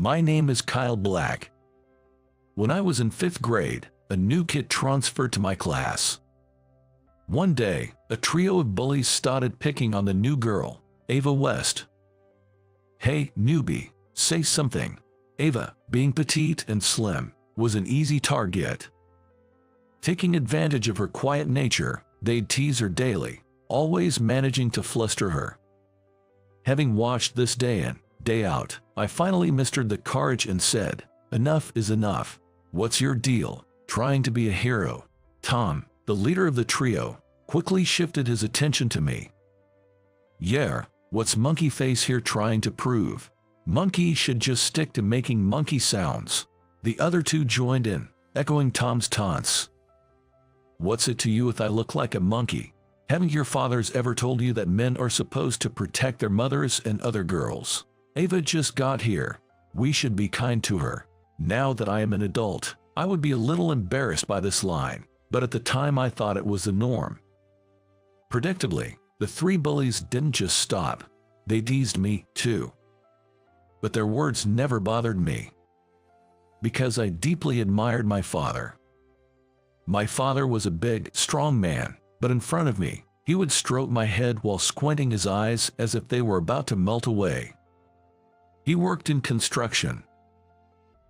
My name is Kyle Black. When I was in 5th grade, a new kid transferred to my class. One day, a trio of bullies started picking on the new girl, Ava West. "Hey, newbie, say something." Ava, being petite and slim, was an easy target. Taking advantage of her quiet nature, they'd tease her daily, always managing to fluster her. Having watched this day in, day out, I finally mustered the courage and said, "Enough is enough. What's your deal, trying to be a hero?" Tom, the leader of the trio, quickly shifted his attention to me. "Yeah, what's Monkey Face here trying to prove? Monkey should just stick to making monkey sounds." The other two joined in, echoing Tom's taunts. "What's it to you if I look like a monkey? Haven't your fathers ever told you that men are supposed to protect their mothers and other girls? Ava just got here. We should be kind to her." Now that I am an adult, I would be a little embarrassed by this line, but at the time I thought it was the norm. Predictably, the three bullies didn't just stop. They teased me, too. But their words never bothered me, because I deeply admired my father. My father was a big, strong man, but in front of me, he would stroke my head while squinting his eyes as if they were about to melt away. He worked in construction.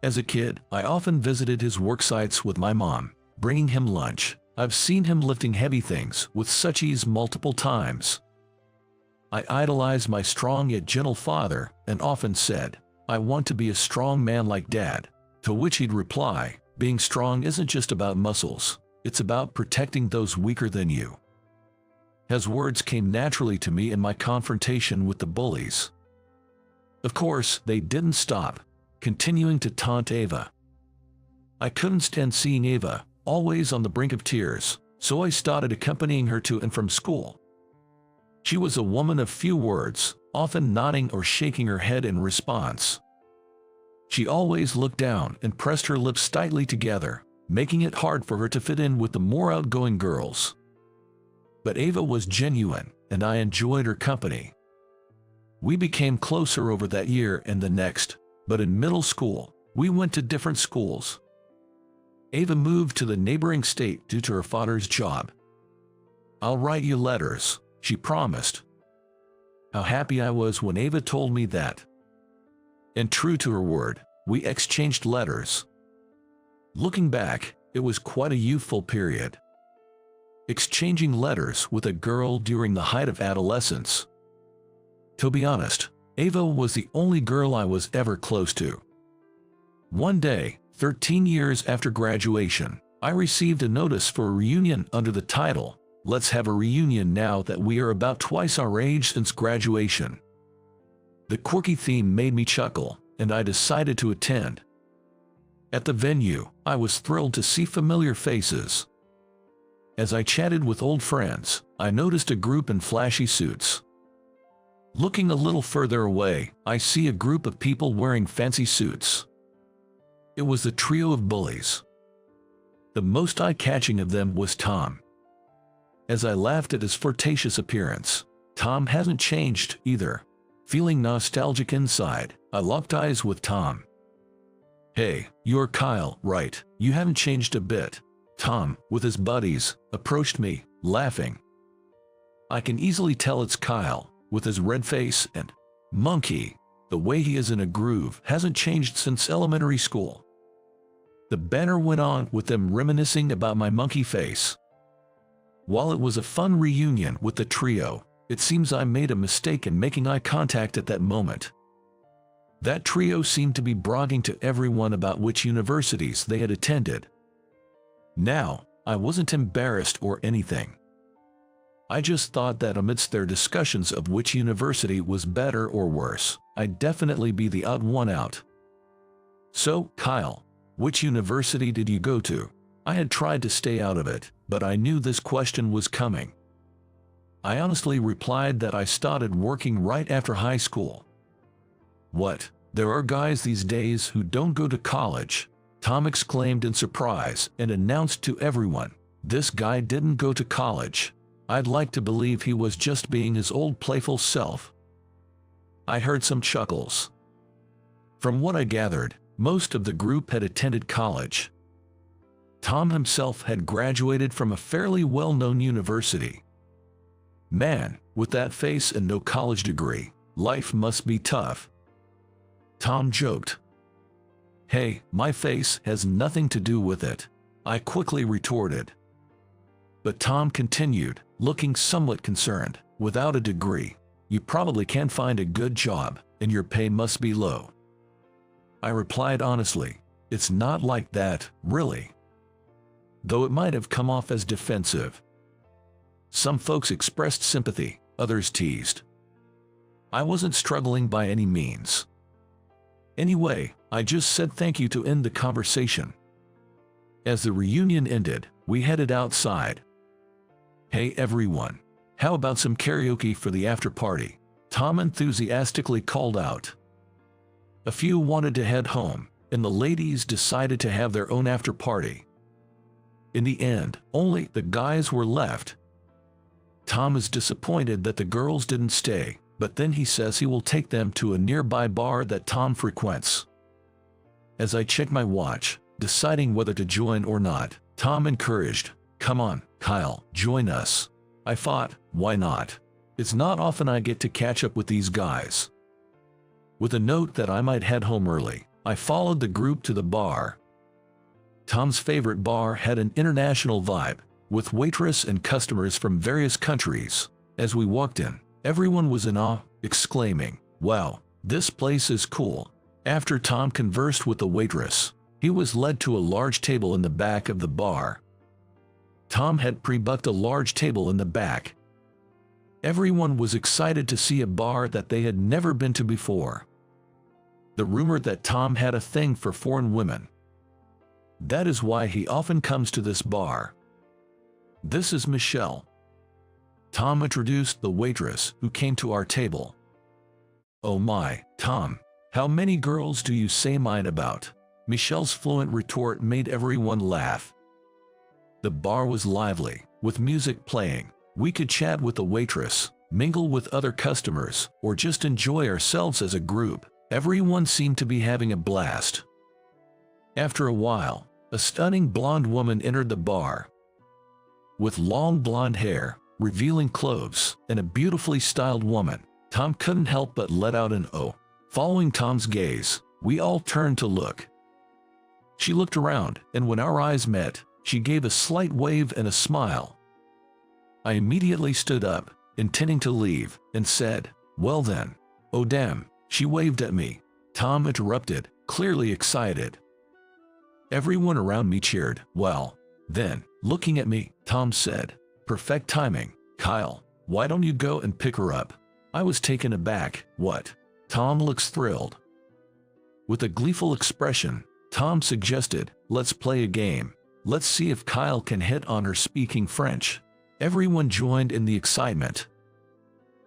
As a kid, I often visited his work sites with my mom, bringing him lunch. I've seen him lifting heavy things with such ease multiple times. I idolized my strong yet gentle father and often said, "I want to be a strong man like Dad," to which he'd reply, "Being strong isn't just about muscles, it's about protecting those weaker than you." His words came naturally to me in my confrontation with the bullies. Of course, they didn't stop, continuing to taunt Ava. I couldn't stand seeing Ava, always on the brink of tears, so I started accompanying her to and from school. She was a woman of few words, often nodding or shaking her head in response. She always looked down and pressed her lips tightly together, making it hard for her to fit in with the more outgoing girls. But Ava was genuine, and I enjoyed her company. We became closer over that year and the next, but in middle school, we went to different schools. Ava moved to the neighboring state due to her father's job. "I'll write you letters," she promised. How happy I was when Ava told me that. And true to her word, we exchanged letters. Looking back, it was quite a youthful period. Exchanging letters with a girl during the height of adolescence. To be honest, Ava was the only girl I was ever close to. One day, 13 years after graduation, I received a notice for a reunion under the title, "Let's have a reunion now that we are about twice our age since graduation." The quirky theme made me chuckle, and I decided to attend. At the venue, I was thrilled to see familiar faces. As I chatted with old friends, I noticed a group in flashy suits. Looking a little further away, I see a group of people wearing fancy suits. It was the trio of bullies. The most eye-catching of them was Tom. As I laughed at his flirtatious appearance, Tom hasn't changed either. Feeling nostalgic inside, I locked eyes with Tom. "Hey, you're Kyle, right? You haven't changed a bit." Tom, with his buddies, approached me, laughing. I can easily tell it's Kyle, with his red face and monkey. The way he is in a groove hasn't changed since elementary school. The banner went on with them reminiscing about my monkey face. While it was a fun reunion with the trio, it seems I made a mistake in making eye contact at that moment. That trio seemed to be bragging to everyone about which universities they had attended. Now, I wasn't embarrassed or anything. I just thought that amidst their discussions of which university was better or worse, I'd definitely be the odd one out. "So, Kyle, which university did you go to?" I had tried to stay out of it, but I knew this question was coming. I honestly replied that I started working right after high school. "What? There are guys these days who don't go to college?" Tom exclaimed in surprise and announced to everyone, "This guy didn't go to college." I'd like to believe he was just being his old playful self. I heard some chuckles. From what I gathered, most of the group had attended college. Tom himself had graduated from a fairly well-known university. Man, with that face and no college degree, life must be tough. Tom joked. Hey, my face has nothing to do with it, I quickly retorted. But Tom continued, looking somewhat concerned. Without a degree, you probably can't find a good job, and your pay must be low. I replied honestly, it's not like that, really. Though it might have come off as defensive. Some folks expressed sympathy, others teased. I wasn't struggling by any means. Anyway, I just said thank you to end the conversation. As the reunion ended, we headed outside. Hey everyone, how about some karaoke for the after party? Tom enthusiastically called out. A few wanted to head home, and the ladies decided to have their own after party. In the end, only the guys were left. Tom is disappointed that the girls didn't stay, but then he says he will take them to a nearby bar that Tom frequents. As I check my watch, deciding whether to join or not, Tom encouraged, "Come on, Kyle, join us." I thought, why not? It's not often I get to catch up with these guys. With a note that I might head home early, I followed the group to the bar. Tom's favorite bar had an international vibe, with waitress and customers from various countries. As we walked in, everyone was in awe, exclaiming, "Wow, this place is cool." After Tom conversed with the waitress, he was led to a large table in the back of the bar. Tom had pre-booked a large table in the back. Everyone was excited to see a bar that they had never been to before. The rumor that Tom had a thing for foreign women. That is why he often comes to this bar. "This is Michelle." Tom introduced the waitress who came to our table. "Oh my, Tom, how many girls do you say mine about?" Michelle's fluent retort made everyone laugh. The bar was lively, with music playing. We could chat with the waitress, mingle with other customers, or just enjoy ourselves as a group. Everyone seemed to be having a blast. After a while, a stunning blonde woman entered the bar. With long blonde hair, revealing clothes, and a beautifully styled woman, Tom couldn't help but let out an "oh." Following Tom's gaze, we all turned to look. She looked around, and when our eyes met, she gave a slight wave and a smile. I immediately stood up, intending to leave, and said, "Well then." "Oh damn," she waved at me. Tom interrupted, clearly excited. Everyone around me cheered. "Well, then," looking at me, Tom said, "Perfect timing. Kyle, why don't you go and pick her up?" I was taken aback. "What?" Tom looks thrilled. With a gleeful expression, Tom suggested, "Let's play a game. Let's see if Kyle can hit on her speaking French." Everyone joined in the excitement.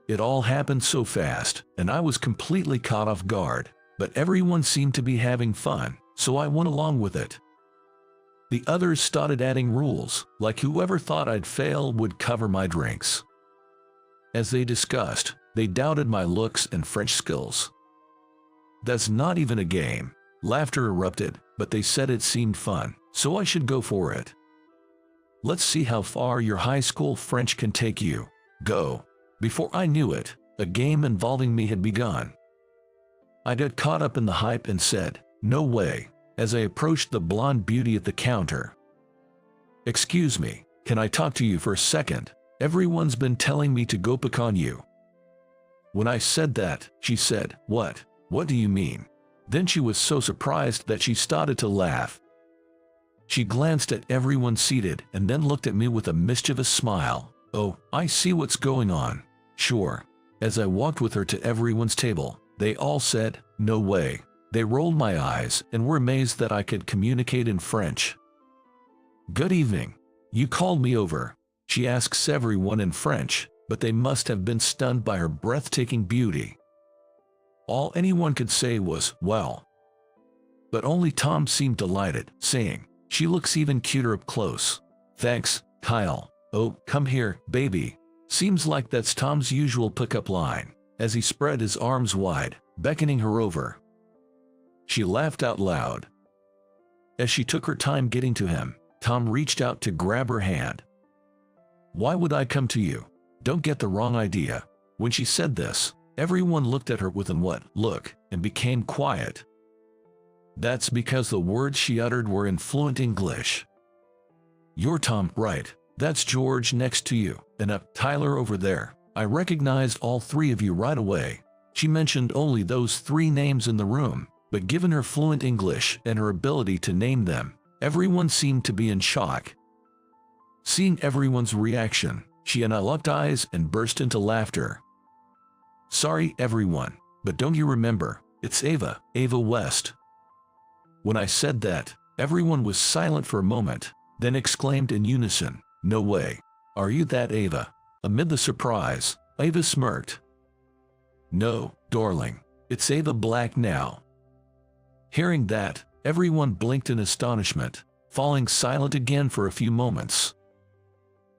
It all happened so fast, and I was completely caught off guard, but everyone seemed to be having fun, so I went along with it. The others started adding rules, like whoever thought I'd fail would cover my drinks. As they discussed, they doubted my looks and French skills. "That's not even a game." Laughter erupted, but they said it seemed fun, so I should go for it. "Let's see how far your high school French can take you. Go." Before I knew it, a game involving me had begun. I got caught up in the hype and said, "No way," as I approached the blonde beauty at the counter. "Excuse me, can I talk to you for a second? Everyone's been telling me to go pick on you." When I said that, she said, "What? What do you mean?" Then she was so surprised that she started to laugh. She glanced at everyone seated and then looked at me with a mischievous smile. "Oh, I see what's going on. Sure." As I walked with her to everyone's table, they all said, "No way." They rolled my eyes and were amazed that I could communicate in French. "Good evening. You called me over." She asks everyone in French, but they must have been stunned by her breathtaking beauty. All anyone could say was, "Well." But only Tom seemed delighted, saying, "She looks even cuter up close." "Thanks, Kyle." "Oh, come here, baby." Seems like that's Tom's usual pickup line, as he spread his arms wide, beckoning her over. She laughed out loud. As she took her time getting to him, Tom reached out to grab her hand. "Why would I come to you? Don't get the wrong idea." When she said this, everyone looked at her with an "what" look and became quiet. That's because the words she uttered were in fluent English. "You're Tom, right? That's George next to you, and Tyler over there. I recognized all three of you right away." She mentioned only those three names in the room, but given her fluent English and her ability to name them, everyone seemed to be in shock. Seeing everyone's reaction, she locked eyes and burst into laughter. "Sorry everyone, but don't you remember, it's Ava West." When I said that, everyone was silent for a moment, then exclaimed in unison, "No way. Are you that Ava?" Amid the surprise, Ava smirked. "No, darling, it's Ava Black now." Hearing that, everyone blinked in astonishment, falling silent again for a few moments.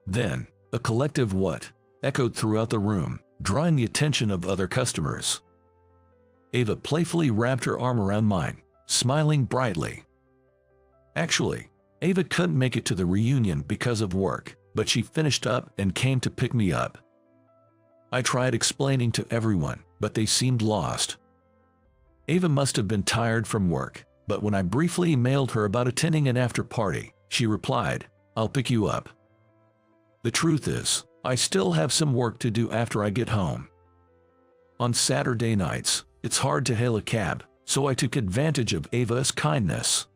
Then, a collective "what" echoed throughout the room, drawing the attention of other customers. Ava playfully wrapped her arm around mine, smiling brightly. Actually, Ava couldn't make it to the reunion because of work, but she finished up and came to pick me up. I tried explaining to everyone, but they seemed lost. Ava must have been tired from work, but when I briefly emailed her about attending an after-party, she replied, "I'll pick you up." The truth is, I still have some work to do after I get home. On Saturday nights, it's hard to hail a cab, so I took advantage of Ava's kindness.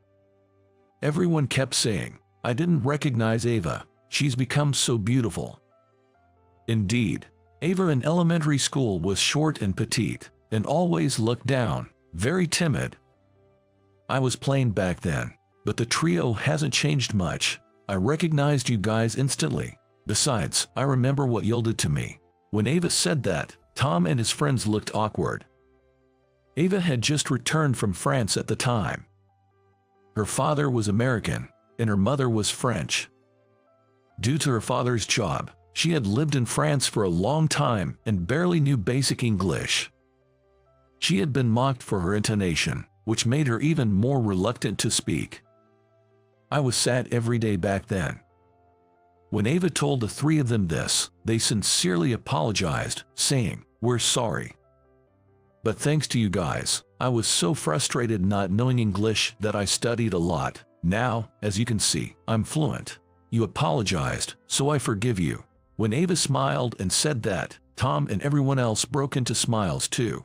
Everyone kept saying, "I didn't recognize Ava, she's become so beautiful." Indeed, Ava in elementary school was short and petite, and always looked down, very timid. I was plain back then, but the trio hasn't changed much. I recognized you guys instantly. Besides, I remember what yielded to me. When Ava said that, Tom and his friends looked awkward. Ava had just returned from France at the time. Her father was American, and her mother was French. Due to her father's job, she had lived in France for a long time and barely knew basic English. She had been mocked for her intonation, which made her even more reluctant to speak. I was sad every day back then. When Ava told the three of them this, they sincerely apologized, saying, "We're sorry. But thanks to you guys, I was so frustrated not knowing English that I studied a lot. Now, as you can see, I'm fluent. You apologized, so I forgive you." When Ava smiled and said that, Tom and everyone else broke into smiles too.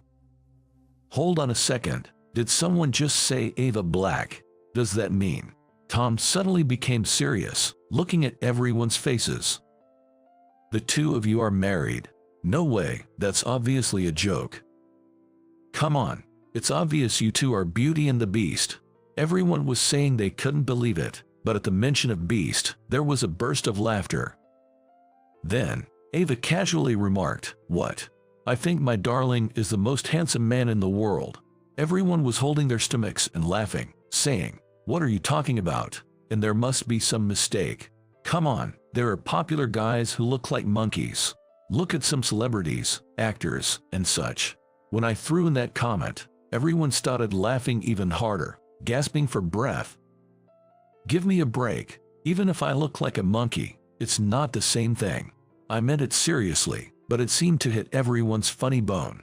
"Hold on a second, did someone just say Ava Black? Does that mean?" Tom suddenly became serious, looking at everyone's faces. "The two of you are married." "No way, that's obviously a joke." "Come on, it's obvious you two are Beauty and the Beast." Everyone was saying they couldn't believe it, but at the mention of Beast, there was a burst of laughter. Then, Ava casually remarked, "What? I think my darling is the most handsome man in the world." Everyone was holding their stomachs and laughing, saying, "What are you talking about? And there must be some mistake. Come on, there are popular guys who look like monkeys. Look at some celebrities, actors, and such." When I threw in that comment, everyone started laughing even harder, gasping for breath. Give me a break. Even if I look like a monkey, it's not the same thing. I meant it seriously, but it seemed to hit everyone's funny bone.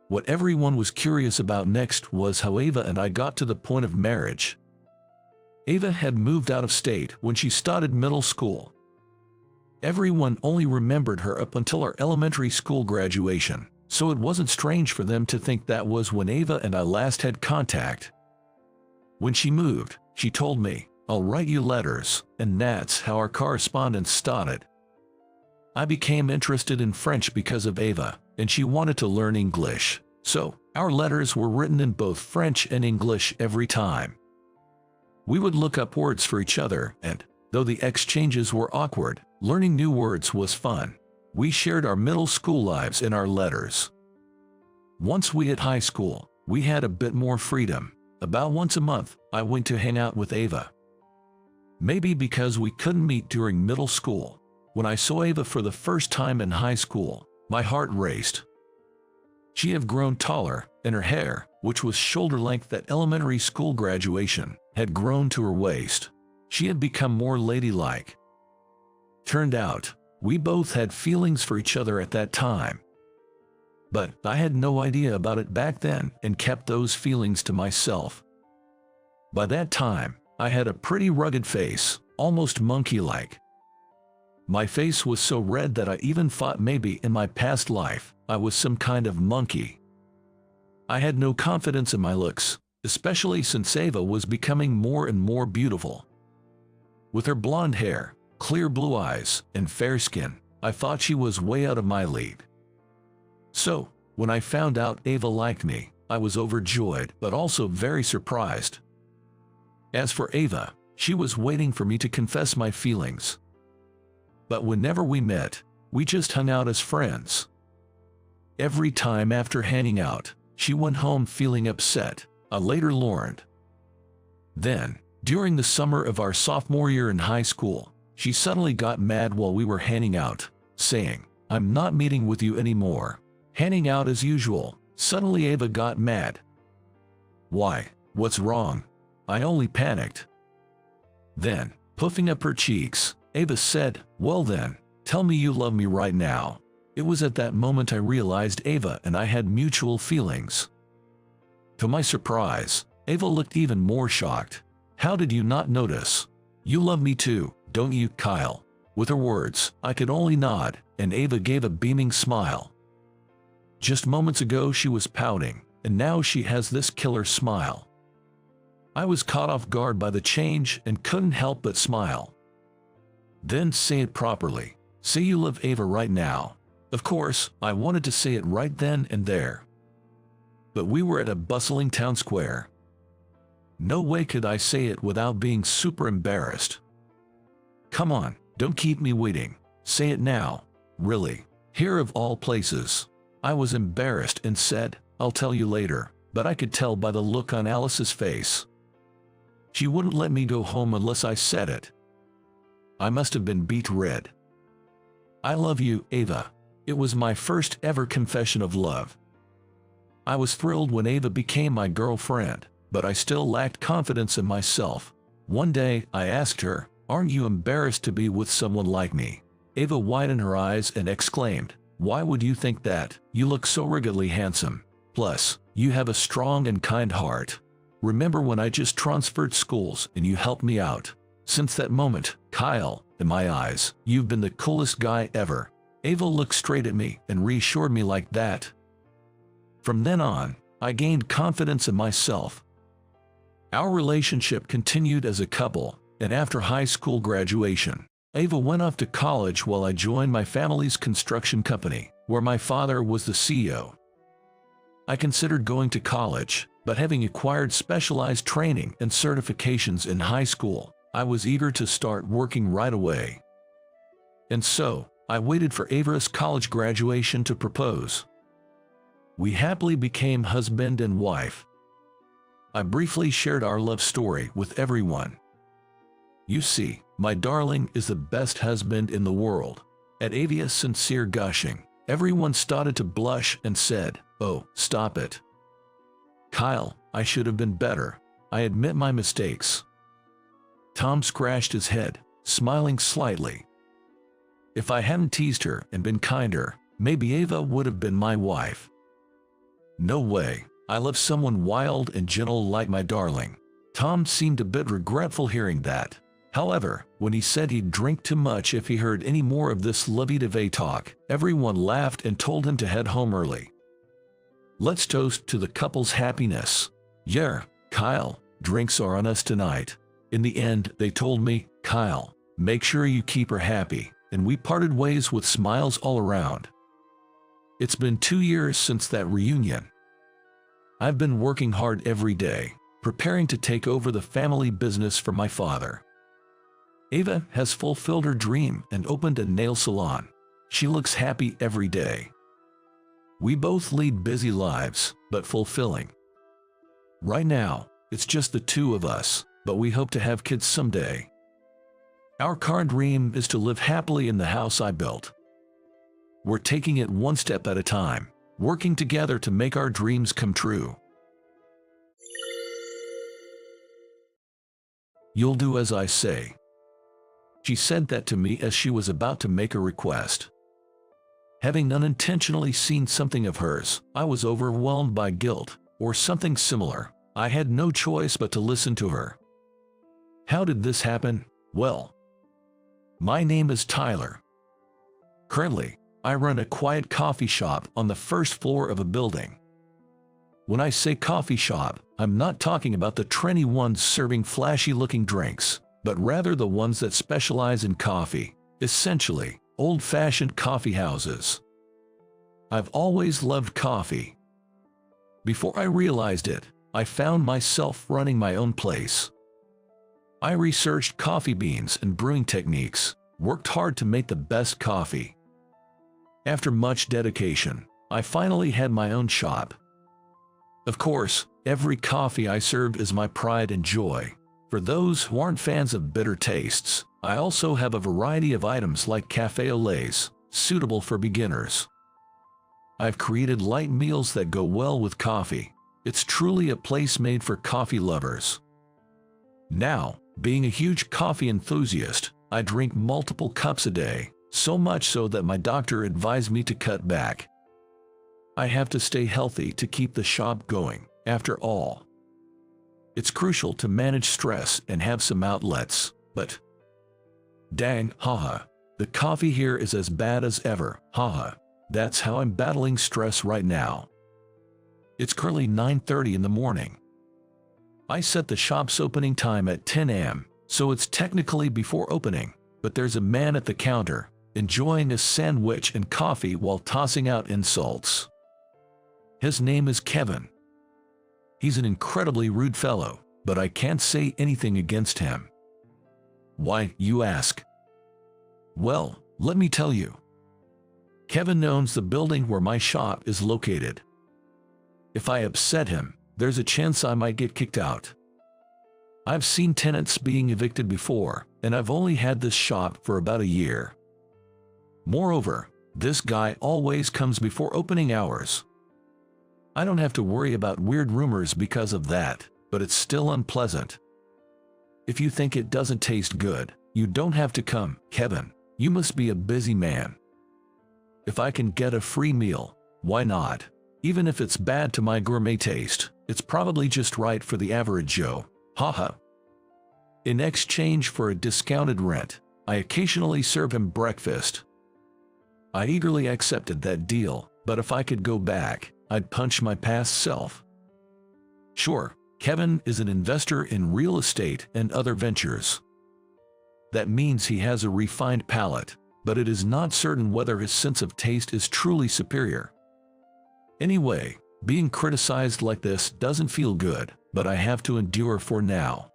What everyone was curious about next was how Ava and I got to the point of marriage. Ava had moved out of state when she started middle school. Everyone only remembered her up until our elementary school graduation, so it wasn't strange for them to think that was when Ava and I last had contact. When she moved, she told me, "I'll write you letters," and that's how our correspondence started. I became interested in French because of Ava, and she wanted to learn English, so our letters were written in both French and English every time. We would look up words for each other, and, though the exchanges were awkward, learning new words was fun. We shared our middle school lives in our letters. Once we hit high school, we had a bit more freedom. About once a month, I went to hang out with Ava. Maybe because we couldn't meet during middle school. When I saw Ava for the first time in high school, my heart raced. She had grown taller, and her hair, which was shoulder length at elementary school graduation, had grown to her waist. She had become more ladylike. Turned out, we both had feelings for each other at that time. But I had no idea about it back then and kept those feelings to myself. By that time, I had a pretty rugged face, almost monkey-like. My face was so red that I even thought maybe in my past life, I was some kind of monkey. I had no confidence in my looks, especially since Ava was becoming more and more beautiful. With her blonde hair, clear blue eyes, and fair skin, I thought she was way out of my league. So, when I found out Ava liked me, I was overjoyed but also very surprised. As for Ava, she was waiting for me to confess my feelings. But whenever we met, we just hung out as friends. Every time after hanging out, she went home feeling upset, I later learned. Then, during the summer of our sophomore year in high school, she suddenly got mad while we were hanging out, saying, "I'm not meeting with you anymore." Hanging out as usual, suddenly Ava got mad. "Why? What's wrong?" I only panicked. Then, puffing up her cheeks, Ava said, "Well then, tell me you love me right now." It was at that moment I realized Ava and I had mutual feelings. To my surprise, Ava looked even more shocked. "How did you not notice? You love me too, don't you, Kyle?" With her words, I could only nod, and Ava gave a beaming smile. Just moments ago she was pouting, and now she has this killer smile. I was caught off guard by the change and couldn't help but smile. "Then say it properly. Say you love Ava right now." Of course, I wanted to say it right then and there. But we were at a bustling town square. No way could I say it without being super embarrassed. "Come on, don't keep me waiting. Say it now. Really." Here of all places. I was embarrassed and said, "I'll tell you later," but I could tell by the look on Alice's face. She wouldn't let me go home unless I said it. I must have been beet red. "I love you, Ava." It was my first ever confession of love. I was thrilled when Ava became my girlfriend, but I still lacked confidence in myself. One day, I asked her, "Aren't you embarrassed to be with someone like me?" Ava widened her eyes and exclaimed, "Why would you think that? You look so ruggedly handsome. Plus, you have a strong and kind heart. Remember when I just transferred schools and you helped me out? Since that moment, Kyle, in my eyes, you've been the coolest guy ever." Ava looked straight at me and reassured me like that. From then on, I gained confidence in myself. Our relationship continued as a couple, and after high school graduation, Ava went off to college while I joined my family's construction company, where my father was the CEO. I considered going to college, but having acquired specialized training and certifications in high school, I was eager to start working right away. And so, I waited for Ava's college graduation to propose. We happily became husband and wife. I briefly shared our love story with everyone. "You see, my darling is the best husband in the world." At Ava's sincere gushing, everyone started to blush and said, "Oh, stop it. Kyle, I should have been better. I admit my mistakes." Tom scratched his head, smiling slightly. If I hadn't teased her and been kinder, maybe Ava would have been my wife. No way. I love someone wild and gentle like my darling. Tom seemed a bit regretful hearing that. However, when he said he'd drink too much if he heard any more of this lovey-dovey talk, everyone laughed and told him to head home early. Let's toast to the couple's happiness. "Yeah, Kyle, drinks are on us tonight." In the end, they told me, "Kyle, make sure you keep her happy," and we parted ways with smiles all around. It's been 2 years since that reunion. I've been working hard every day, preparing to take over the family business for my father. Ava has fulfilled her dream and opened a nail salon. She looks happy every day. We both lead busy lives, but fulfilling. Right now, it's just the two of us, but we hope to have kids someday. Our current dream is to live happily in the house I built. We're taking it one step at a time, working together to make our dreams come true. You'll do as I say." She said that to me as she was about to make a request. Having unintentionally seen something of hers, I was overwhelmed by guilt, or something similar. I had no choice but to listen to her. How did this happen? Well, my name is Tyler. Currently, I run a quiet coffee shop on the first floor of a building. When I say coffee shop, I'm not talking about the trendy ones serving flashy-looking drinks, but rather the ones that specialize in coffee, essentially old-fashioned coffee houses. I've always loved coffee. Before I realized it, I found myself running my own place. I researched coffee beans and brewing techniques, worked hard to make the best coffee. After much dedication, I finally had my own shop. Of course, every coffee I serve is my pride and joy. For those who aren't fans of bitter tastes, I also have a variety of items like café au laits, suitable for beginners. I've created light meals that go well with coffee. It's truly a place made for coffee lovers. Now, being a huge coffee enthusiast, I drink multiple cups a day, so much so that my doctor advised me to cut back. I have to stay healthy to keep the shop going, after all. It's crucial to manage stress and have some outlets, but dang, haha, the coffee here is as bad as ever, haha. That's how I'm battling stress right now. It's currently 9:30 in the morning. I set the shop's opening time at 10 a.m., so it's technically before opening, but there's a man at the counter, enjoying a sandwich and coffee while tossing out insults. His name is Kevin. He's an incredibly rude fellow, but I can't say anything against him. Why, you ask? Well, let me tell you. Kevin owns the building where my shop is located. If I upset him, there's a chance I might get kicked out. I've seen tenants being evicted before, and I've only had this shop for about a year. Moreover, this guy always comes before opening hours. I don't have to worry about weird rumors because of that, but it's still unpleasant. If you think it doesn't taste good, you don't have to come, Kevin. You must be a busy man. If I can get a free meal, why not? Even if it's bad to my gourmet taste, it's probably just right for the average Joe. Haha. In exchange for a discounted rent, I occasionally serve him breakfast. I eagerly accepted that deal, but if I could go back, I'd punch my past self. Sure, Kevin is an investor in real estate and other ventures. That means he has a refined palate, but it is not certain whether his sense of taste is truly superior. Anyway, being criticized like this doesn't feel good, but I have to endure for now.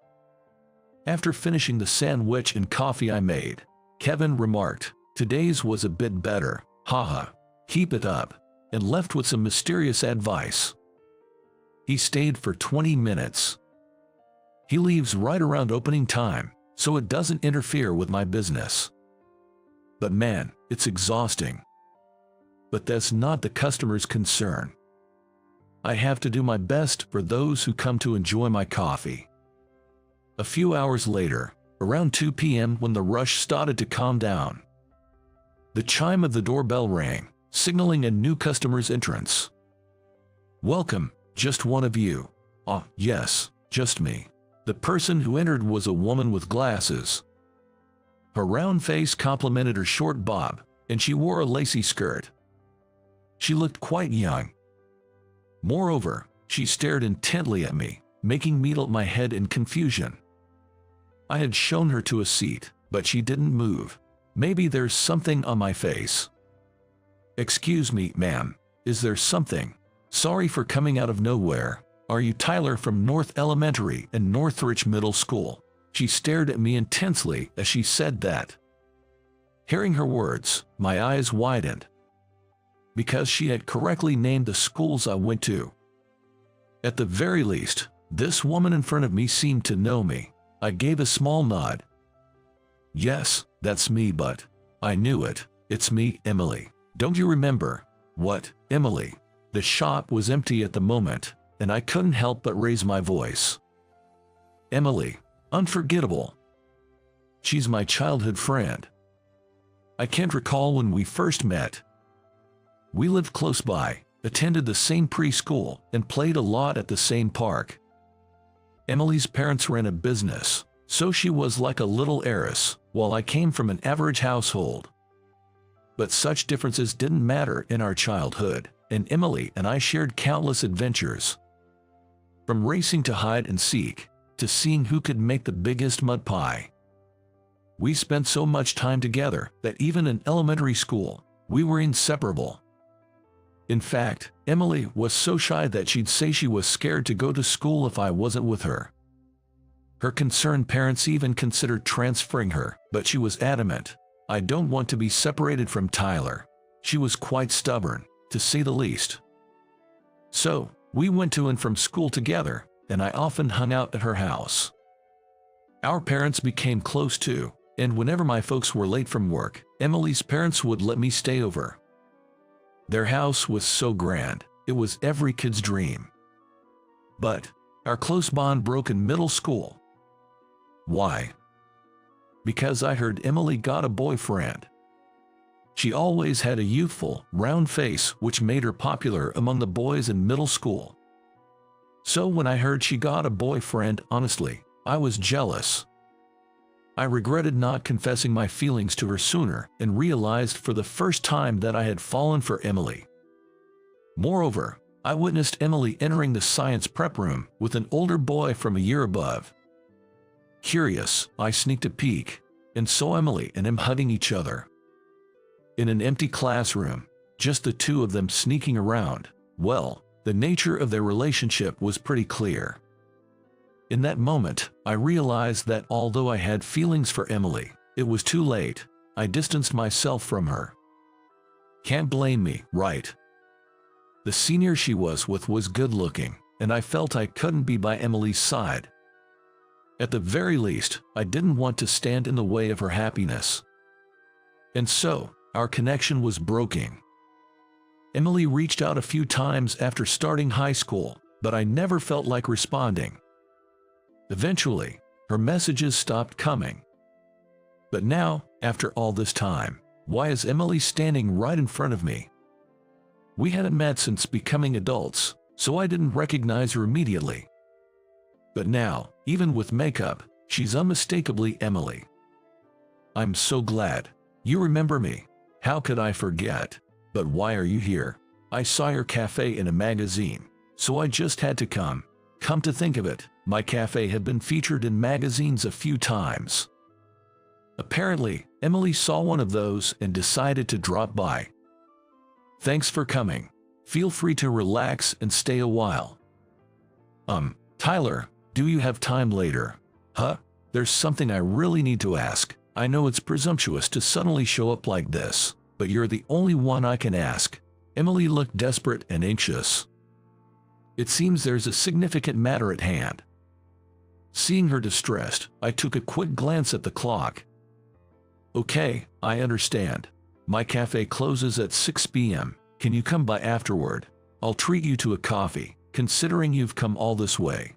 After finishing the sandwich and coffee I made, Kevin remarked, "Today's was a bit better, haha, keep it up," and left with some mysterious advice. He stayed for 20 minutes. He leaves right around opening time, so it doesn't interfere with my business. But man, it's exhausting. But that's not the customer's concern. I have to do my best for those who come to enjoy my coffee. A few hours later, around 2 p.m. when the rush started to calm down, the chime of the doorbell rang, signaling a new customer's entrance. "Welcome, just one of you." "Ah, yes, just me." The person who entered was a woman with glasses. Her round face complemented her short bob, and she wore a lacy skirt. She looked quite young. Moreover, she stared intently at me, making me tilt my head in confusion. I had shown her to a seat, but she didn't move. Maybe there's something on my face. "Excuse me, ma'am, is there something? Sorry for coming out of nowhere. Are you Tyler from North Elementary and Northridge Middle School?" She stared at me intensely as she said that. Hearing her words, my eyes widened, because she had correctly named the schools I went to. At the very least, this woman in front of me seemed to know me. I gave a small nod. "Yes, that's me, but..." "I knew it. It's me, Emily. Don't you remember?" "What, Emily?" The shop was empty at the moment, and I couldn't help but raise my voice. "Emily, Unforgettable. She's my childhood friend. I can't recall when we first met. We lived close by, attended the same preschool, and played a lot at the same park. Emily's parents ran a business, so she was like a little heiress, while I came from an average household. But such differences didn't matter in our childhood, and Emily and I shared countless adventures. From racing to hide and seek, to seeing who could make the biggest mud pie. We spent so much time together that even in elementary school, we were inseparable. In fact, Emily was so shy that she'd say she was scared to go to school if I wasn't with her. Her concerned parents even considered transferring her, but she was adamant. I don't want to be separated from Tyler. She was quite stubborn, to say the least. So, we went to and from school together, and I often hung out at her house. Our parents became close too, and whenever my folks were late from work, Emily's parents would let me stay over. Their house was so grand, it was every kid's dream. But our close bond broke in middle school. Why? Because I heard Emily got a boyfriend. She always had a youthful, round face which made her popular among the boys in middle school. So when I heard she got a boyfriend, honestly, I was jealous. I regretted not confessing my feelings to her sooner and realized for the first time that I had fallen for Emily. Moreover, I witnessed Emily entering the science prep room with an older boy from a year above. Curious, I sneaked a peek and saw Emily and him hugging each other. In an empty classroom, just the two of them sneaking around. Well, the nature of their relationship was pretty clear. In that moment, I realized that although I had feelings for Emily, it was too late. I distanced myself from her. Can't blame me, right? The senior she was with was good-looking, and I felt I couldn't be by Emily's side. At the very least, I didn't want to stand in the way of her happiness. And so, our connection was broken. Emily reached out a few times after starting high school, but I never felt like responding. Eventually, her messages stopped coming. But now, after all this time, why is Emily standing right in front of me? We hadn't met since becoming adults, so I didn't recognize her immediately. But now, even with makeup, she's unmistakably Emily. I'm so glad. You remember me. How could I forget? But why are you here? I saw your cafe in a magazine, so I just had to come. Come to think of it, my cafe had been featured in magazines a few times. Apparently, Emily saw one of those and decided to drop by. Thanks for coming. Feel free to relax and stay a while. Tyler, do you have time later? Huh? There's something I really need to ask. I know it's presumptuous to suddenly show up like this, but you're the only one I can ask. Emily looked desperate and anxious. It seems there's a significant matter at hand. Seeing her distressed, I took a quick glance at the clock. Okay, I understand. My cafe closes at 6 p.m. Can you come by afterward? I'll treat you to a coffee, considering you've come all this way.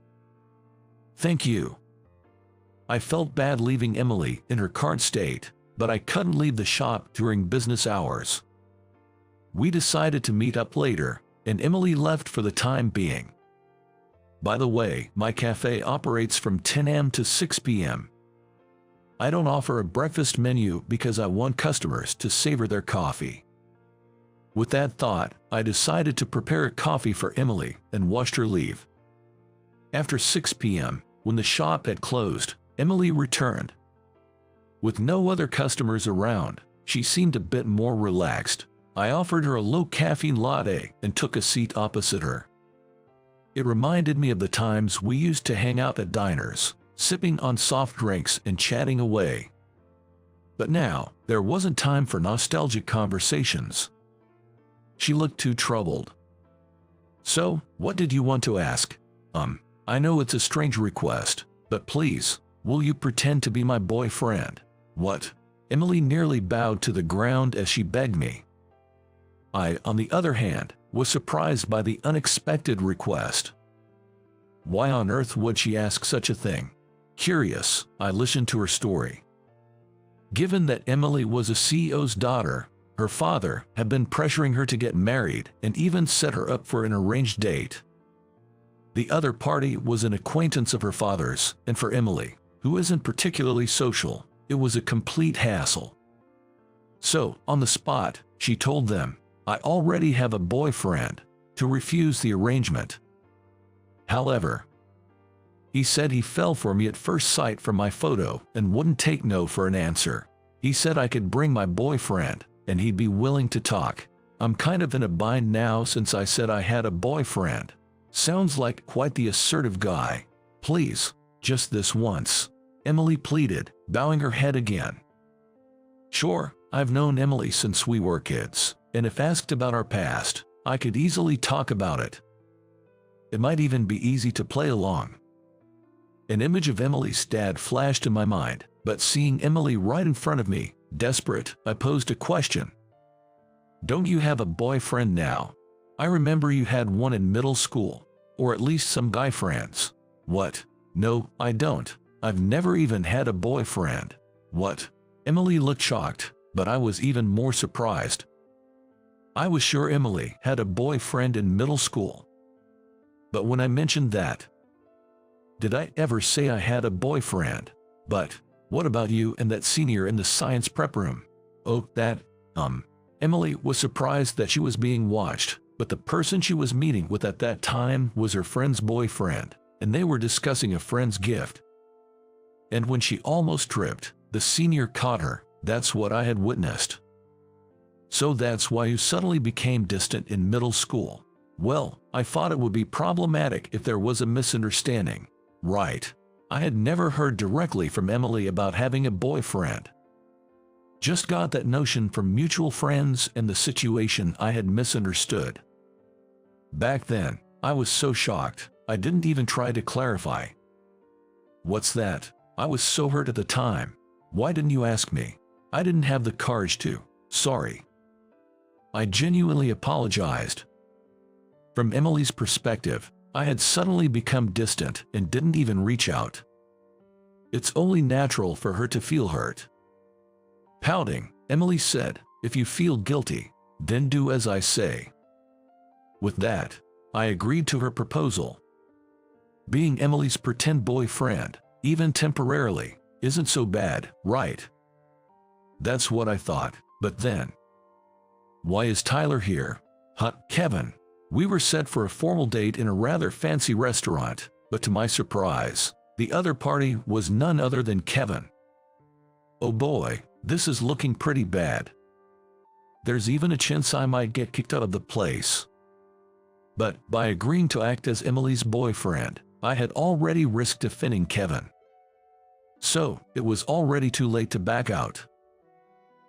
Thank you. I felt bad leaving Emily in her current state, but I couldn't leave the shop during business hours. We decided to meet up later, and Emily left for the time being. By the way, my cafe operates from 10 a.m. to 6 p.m. I don't offer a breakfast menu because I want customers to savor their coffee. With that thought, I decided to prepare a coffee for Emily and watched her leave. After 6 p.m., when the shop had closed, Emily returned. With no other customers around, she seemed a bit more relaxed. I offered her a low-caffeine latte and took a seat opposite her. It reminded me of the times we used to hang out at diners, sipping on soft drinks and chatting away. But now, there wasn't time for nostalgic conversations. She looked too troubled. So, what did you want to ask? I know it's a strange request, but please, will you pretend to be my boyfriend? What? Emily nearly bowed to the ground as she begged me. I, on the other hand, was surprised by the unexpected request. Why on earth would she ask such a thing? Curious, I listened to her story. Given that Emily was a CEO's daughter, her father had been pressuring her to get married and even set her up for an arranged date. The other party was an acquaintance of her father's, and for Emily, who isn't particularly social, it was a complete hassle. So, on the spot, she told them, "I already have a boyfriend," to refuse the arrangement. However, he said he fell for me at first sight from my photo and wouldn't take no for an answer. He said I could bring my boyfriend, and he'd be willing to talk. I'm kind of in a bind now since I said I had a boyfriend. Sounds like quite the assertive guy. Please, just this once, Emily pleaded, bowing her head again. Sure, I've known Emily since we were kids, and if asked about our past, I could easily talk about it. It might even be easy to play along. An image of Emily's dad flashed in my mind, but seeing Emily right in front of me, desperate, I posed a question. Don't you have a boyfriend now? I remember you had one in middle school, or at least some guy friends. What? No, I don't. I've never even had a boyfriend. What? Emily looked shocked, but I was even more surprised. I was sure Emily had a boyfriend in middle school. But when I mentioned that, did I ever say I had a boyfriend? But, what about you and that senior in the science prep room? Oh, that, Emily was surprised that she was being watched, but the person she was meeting with at that time was her friend's boyfriend, and they were discussing a friend's gift. And when she almost tripped, the senior caught her. That's what I had witnessed. So that's why you suddenly became distant in middle school. Well, I thought it would be problematic if there was a misunderstanding. Right. I had never heard directly from Emily about having a boyfriend. Just got that notion from mutual friends and the situation I had misunderstood. Back then, I was so shocked, I didn't even try to clarify. What's that? I was so hurt at the time. Why didn't you ask me? I didn't have the courage to. Sorry. I genuinely apologized. From Emily's perspective, I had suddenly become distant and didn't even reach out. It's only natural for her to feel hurt. Pouting, Emily said, "If you feel guilty, then do as I say." With that, I agreed to her proposal. Being Emily's pretend boyfriend, even temporarily, isn't so bad, right? That's what I thought, but then, why is Tyler here? Kevin. We were set for a formal date in a rather fancy restaurant, but to my surprise, the other party was none other than Kevin. Oh boy, this is looking pretty bad. There's even a chance I might get kicked out of the place. But by agreeing to act as Emily's boyfriend, I had already risked offending Kevin. So, it was already too late to back out.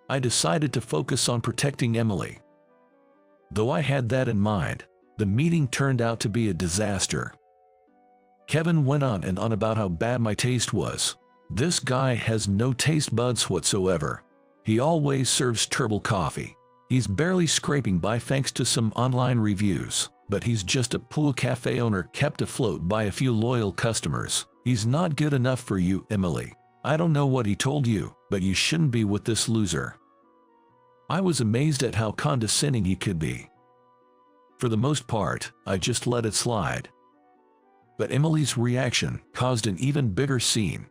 I decided to focus on protecting Emily. Though I had that in mind, the meeting turned out to be a disaster. Kevin went on and on about how bad my taste was. This guy has no taste buds whatsoever. He always serves turbo coffee. He's barely scraping by thanks to some online reviews, but he's just a pool cafe owner kept afloat by a few loyal customers. He's not good enough for you, Emily. I don't know what he told you, but you shouldn't be with this loser. I was amazed at how condescending he could be. For the most part, I just let it slide. But Emily's reaction caused an even bigger scene.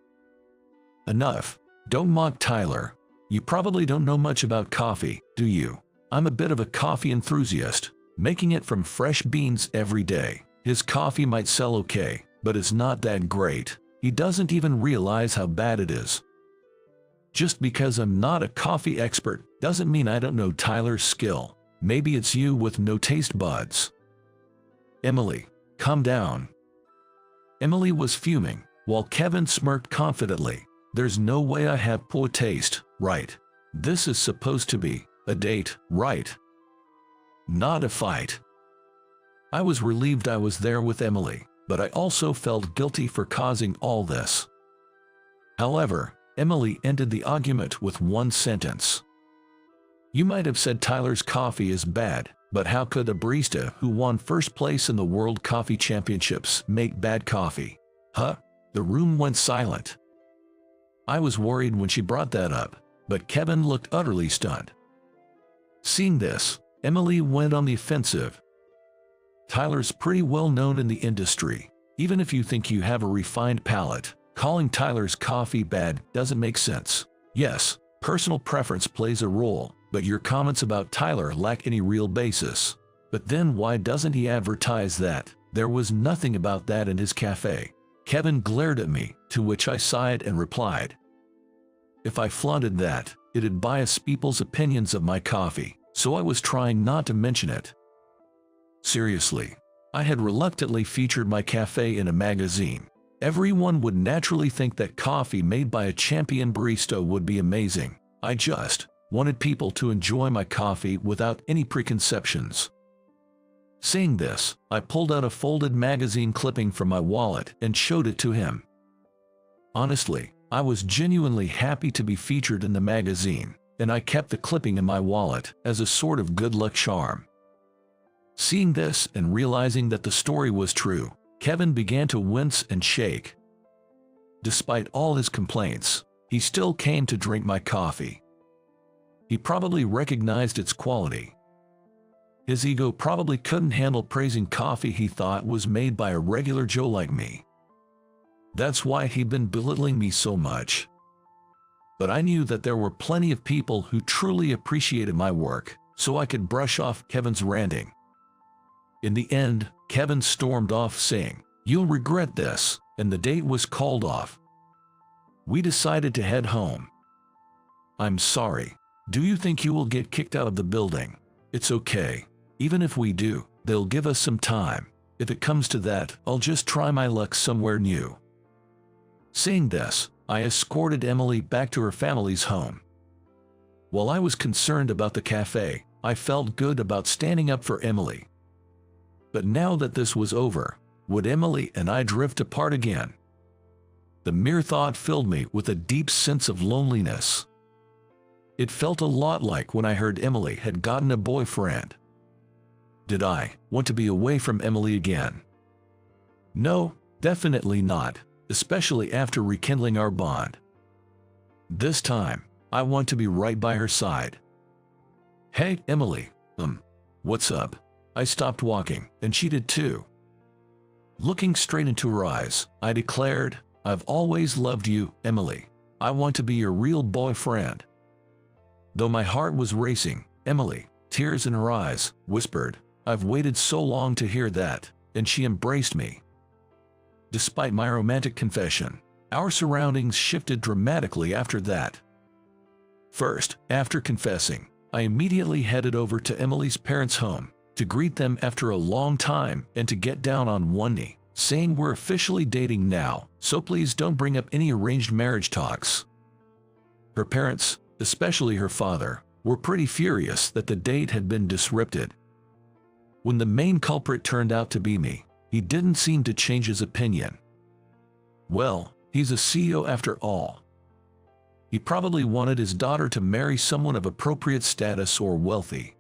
Enough. Don't mock Tyler. You probably don't know much about coffee, do you? I'm a bit of a coffee enthusiast, making it from fresh beans every day. His coffee might sell okay, but it's not that great. He doesn't even realize how bad it is. Just because I'm not a coffee expert doesn't mean I don't know Tyler's skill. Maybe it's you with no taste buds. Emily, calm down. Emily was fuming, while Kevin smirked confidently. There's no way I have poor taste, right? This is supposed to be a date, right? Not a fight. I was relieved I was there with Emily, but I also felt guilty for causing all this. However, Emily ended the argument with one sentence. You might have said Tyler's coffee is bad, but how could a barista who won first place in the World Coffee Championships make bad coffee? The room went silent. I was worried when she brought that up, but Kevin looked utterly stunned. Seeing this, Emily went on the offensive. Tyler's pretty well known in the industry. Even if you think you have a refined palate, calling Tyler's coffee bad doesn't make sense. Yes, personal preference plays a role, but your comments about Tyler lack any real basis. But then why doesn't he advertise that? There was nothing about that in his cafe. Kevin glared at me, to which I sighed and replied, if I flaunted that, it'd bias people's opinions of my coffee, so I was trying not to mention it. Seriously, I had reluctantly featured my cafe in a magazine. Everyone would naturally think that coffee made by a champion barista would be amazing. I just wanted people to enjoy my coffee without any preconceptions. Saying this, I pulled out a folded magazine clipping from my wallet and showed it to him. Honestly, I was genuinely happy to be featured in the magazine, and I kept the clipping in my wallet as a sort of good luck charm. Seeing this and realizing that the story was true, Kevin began to wince and shake. Despite all his complaints, he still came to drink my coffee. He probably recognized its quality. His ego probably couldn't handle praising coffee he thought was made by a regular Joe like me. That's why he'd been belittling me so much. But I knew that there were plenty of people who truly appreciated my work, so I could brush off Kevin's ranting. In the end, Kevin stormed off saying, "You'll regret this," and the date was called off. We decided to head home. I'm sorry. Do you think you will get kicked out of the building? It's okay. Even if we do, they'll give us some time. If it comes to that, I'll just try my luck somewhere new. Saying this, I escorted Emily back to her family's home. While I was concerned about the cafe, I felt good about standing up for Emily. But now that this was over, would Emily and I drift apart again? The mere thought filled me with a deep sense of loneliness. It felt a lot like when I heard Emily had gotten a boyfriend. Did I want to be away from Emily again? No, definitely not, especially after rekindling our bond. This time, I want to be right by her side. Hey, Emily, what's up? I stopped walking, and she did too. Looking straight into her eyes, I declared, I've always loved you, Emily. I want to be your real boyfriend. Though my heart was racing, Emily, tears in her eyes, whispered, I've waited so long to hear that, and she embraced me. Despite my romantic confession, our surroundings shifted dramatically after that. First, after confessing, I immediately headed over to Emily's parents' home to greet them after a long time and to get down on one knee, saying we're officially dating now, so please don't bring up any arranged marriage talks. Her parents, especially her father, were pretty furious that the date had been disrupted. When the main culprit turned out to be me, he didn't seem to change his opinion. Well, he's a CEO after all. He probably wanted his daughter to marry someone of appropriate status or wealthy.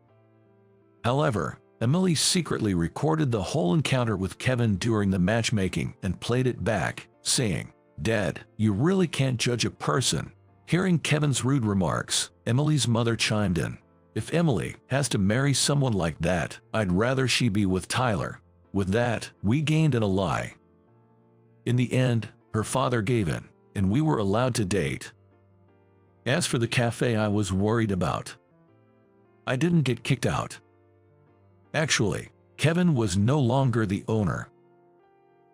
However, Emily secretly recorded the whole encounter with Kevin during the matchmaking and played it back, saying, Dad, you really can't judge a person. Hearing Kevin's rude remarks, Emily's mother chimed in. If Emily has to marry someone like that, I'd rather she be with Tyler. With that, we gained an ally. In the end, her father gave in, and we were allowed to date. As for the cafe I was worried about, I didn't get kicked out. Actually, Kevin was no longer the owner.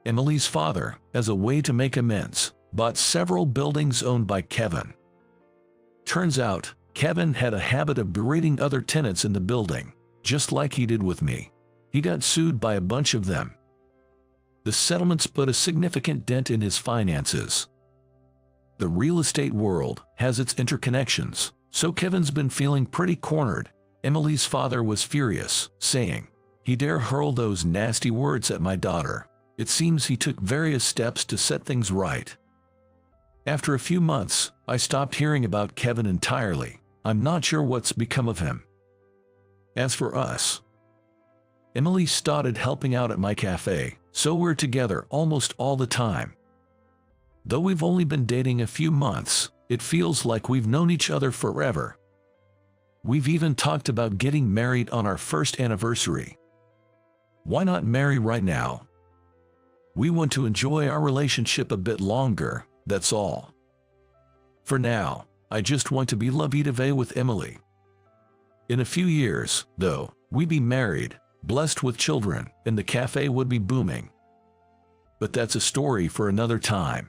Emily's father, as a way to make amends, bought several buildings owned by Kevin. Turns out, Kevin had a habit of berating other tenants in the building, just like he did with me. He got sued by a bunch of them. The settlements put a significant dent in his finances. The real estate world has its interconnections, so Kevin's been feeling pretty cornered. Emily's father was furious, saying, he dare hurl those nasty words at my daughter. It seems he took various steps to set things right. After a few months, I stopped hearing about Kevin entirely. I'm not sure what's become of him. As for us, Emily started helping out at my cafe, so we're together almost all the time. Though we've only been dating a few months, it feels like we've known each other forever. We've even talked about getting married on our first anniversary. Why not marry right now? We want to enjoy our relationship a bit longer, that's all. For now, I just want to be la vie de vie with Emily. In a few years, though, we'd be married, blessed with children, and the cafe would be booming. But that's a story for another time.